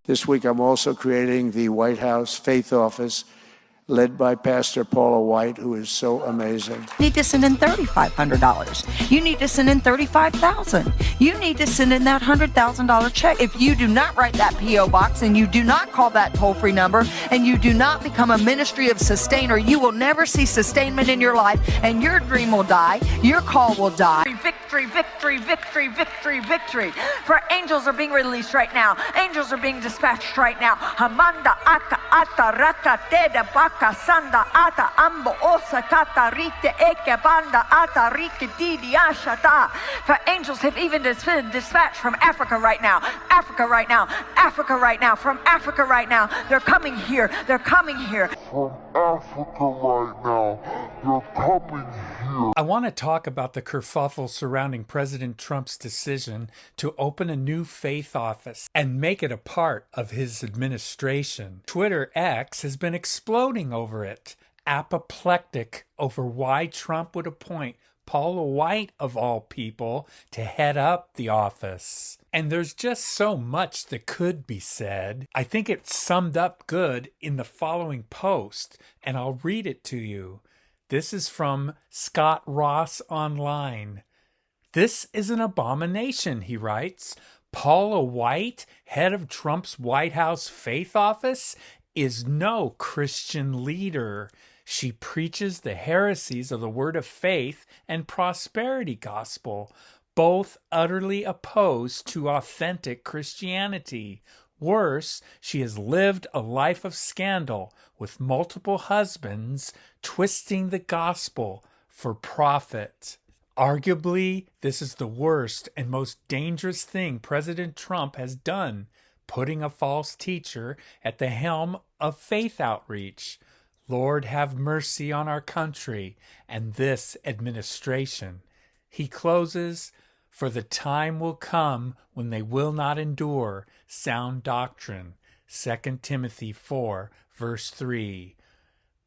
This week, I'm also creating the White House Faith Office, led by Pastor Paula White, who is so amazing. You need to send in $3,500. You need to send in $35,000. You need to send in that $100,000 check. If you do not write that P.O. box and you do not call that toll-free number and you do not become a ministry of sustainer, you will never see sustainment in your life, and your dream will die. Your call will die. Victory, victory, victory, victory, victory. For angels are being released right now. Angels are being dispatched right now. Hamanda aka ata raka teda baka sanda ata ambo osa kata rite eke banda ata rike didi ashata. For angels have even been dispatched from Africa right now. Africa right now. Africa right now. From Africa right now. They're coming here. They're coming here. From Africa right now. They're coming here. I want to talk about the kerfuffle surrounding President Trump's decision to open a new faith office and make it a part of his administration. Twitter X has been exploding over it, apoplectic over why Trump would appoint Paula White, of all people, to head up the office. And there's just so much that could be said. I think it's summed up good in the following post, and I'll read it to you. This is from Scott Ross Online. This is an abomination, he writes. Paula White, head of Trump's White House Faith Office, is no Christian leader. She preaches the heresies of the word of faith and prosperity gospel, both utterly opposed to authentic Christianity. Worse, she has lived a life of scandal with multiple husbands, twisting the gospel for profit. Arguably, this is the worst and most dangerous thing President Trump has done, putting a false teacher at the helm of faith outreach. Lord, have mercy on our country and this administration. He closes, for the time will come when they will not endure sound doctrine. 2 Timothy 4, verse 3.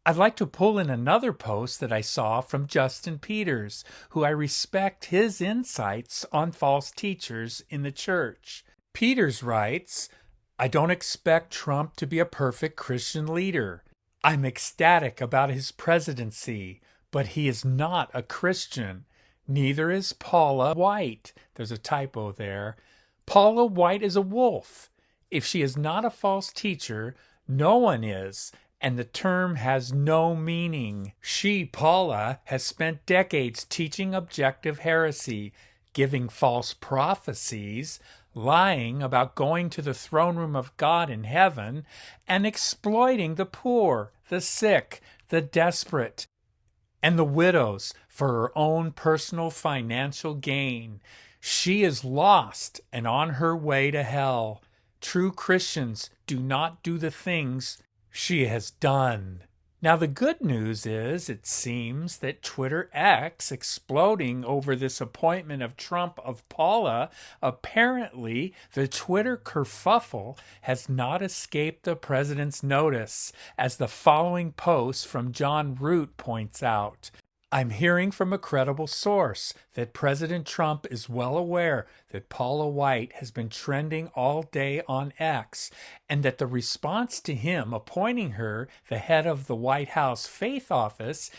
I'd like to pull in another post that I saw from Justin Peters, who I respect his insights on false teachers in the church. Peters writes, I don't expect Trump to be a perfect Christian leader. I'm ecstatic about his presidency, but he is not a Christian. Neither is Paula White. There's a typo there. Paula White is a wolf. If she is not a false teacher, no one is, and the term has no meaning. She, Paula, has spent decades teaching objective heresy, giving false prophecies, lying about going to the throne room of God in heaven, and exploiting the poor, the sick, the desperate, and the widows for her own personal financial gain. She is lost and on her way to hell. True Christians do not do the things she has done. Now, the good news is, it seems, that Twitter X, exploding over this appointment of Trump of Paula, apparently the Twitter kerfuffle has not escaped the president's notice, as the following post from John Root points out. I'm hearing from a credible source that President Trump is well aware that Paula White has been trending all day on X, and that the response to him appointing her the head of the White House Faith Office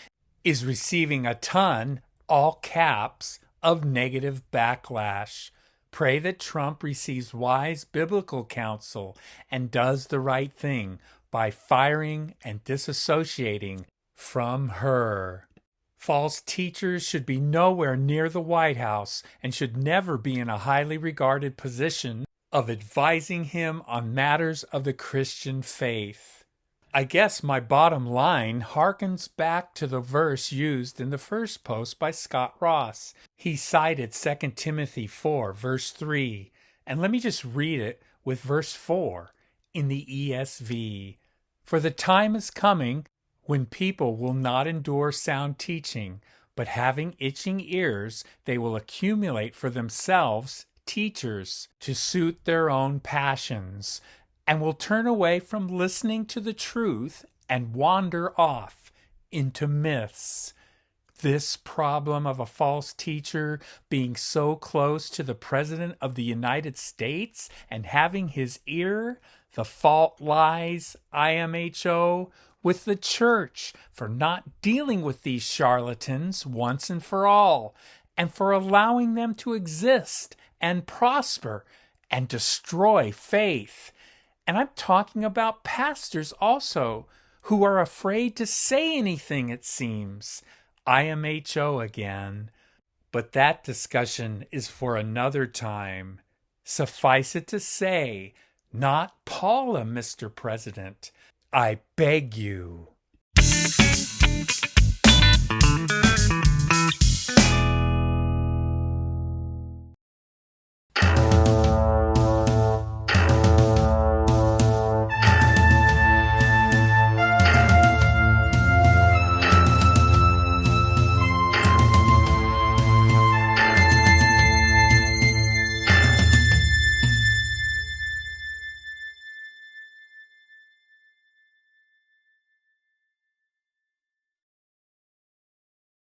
is receiving a ton, all caps, of negative backlash. Pray that Trump receives wise biblical counsel and does the right thing by firing and disassociating from her. False teachers should be nowhere near the White House and should never be in a highly regarded position of advising him on matters of the Christian faith. I guess my bottom line harkens back to the verse used in the first post by Scott Ross. He cited 2 Timothy 4, verse 3, and let me just read it with verse 4 in the ESV. For the time is coming when people will not endure sound teaching, but having itching ears, they will accumulate for themselves teachers to suit their own passions, and will turn away from listening to the truth and wander off into myths. this problem of a false teacher being so close to the President of the United States and having his ear, the fault lies, IMHO, with the church for not dealing with these charlatans once and for all, and for allowing them to exist and prosper and destroy faith. And I'm talking about pastors also, who are afraid to say anything, it seems. IMHO again. But that discussion is for another time. Suffice it to say, not Paula, Mr. President. I beg you.